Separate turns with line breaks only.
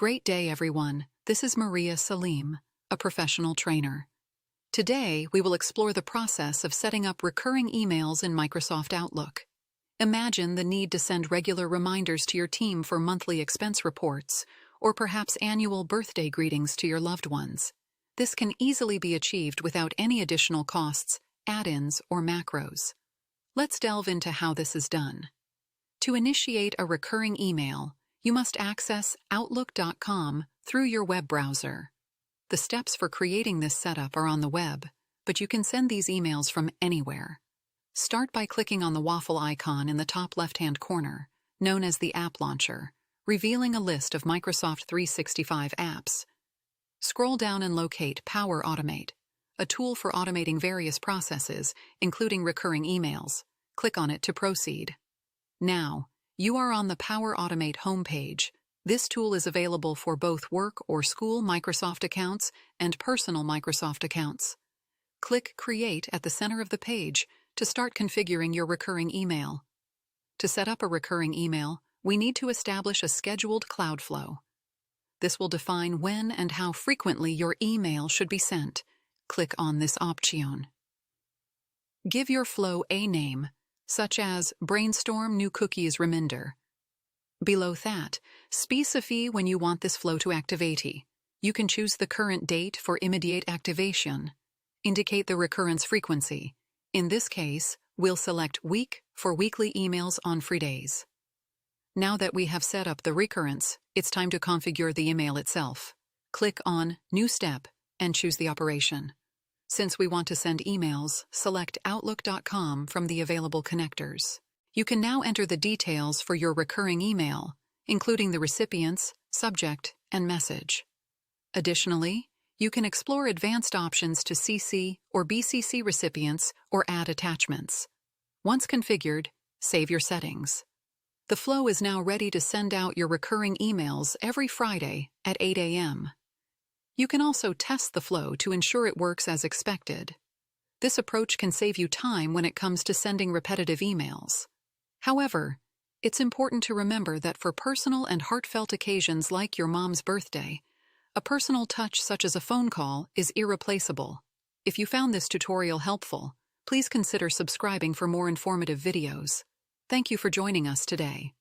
Great day, everyone. This is Maria Salim, a professional trainer. Today, we will explore the process of setting up recurring emails in Microsoft Outlook. Imagine the need to send regular reminders to your team for monthly expense reports, or perhaps annual birthday greetings to your loved ones. This can easily be achieved without any additional costs, add-ins, or macros. Let's delve into how this is done. To initiate a recurring email, you must access Outlook.com through your web browser. The steps for creating this setup are on the web, but you can send these emails from anywhere. Start by clicking on the waffle icon in the top left-hand corner, known as the App Launcher, revealing a list of Microsoft 365 apps. Scroll down and locate Power Automate, a tool for automating various processes, including recurring emails. Click on it to proceed. Now, you are on the Power Automate homepage. This tool is available for both work or school Microsoft accounts and personal Microsoft accounts. Click Create at the center of the page to start configuring your recurring email. To set up a recurring email, we need to establish a scheduled cloud flow. This will define when and how frequently your email should be sent. Click on this option. Give your flow a name, such as Brainstorm New Cookies Reminder. Below that, specify when you want this flow to activate. You can choose the current date for immediate activation. Indicate the recurrence frequency. In this case, we'll select week for weekly emails on free days. Now that we have set up the recurrence, it's time to configure the email itself. Click on New Step and choose the operation. Since we want to send emails, select Outlook.com from the available connectors. You can now enter the details for your recurring email, including the recipients, subject, and message. Additionally, you can explore advanced options to CC or BCC recipients or add attachments. Once configured, save your settings. The flow is now ready to send out your recurring emails every Friday at 8 a.m. You can also test the flow to ensure it works as expected. This approach can save you time when it comes to sending repetitive emails. However, it's important to remember that for personal and heartfelt occasions like your mom's birthday, a personal touch such as a phone call is irreplaceable. If you found this tutorial helpful, please consider subscribing for more informative videos. Thank you for joining us today.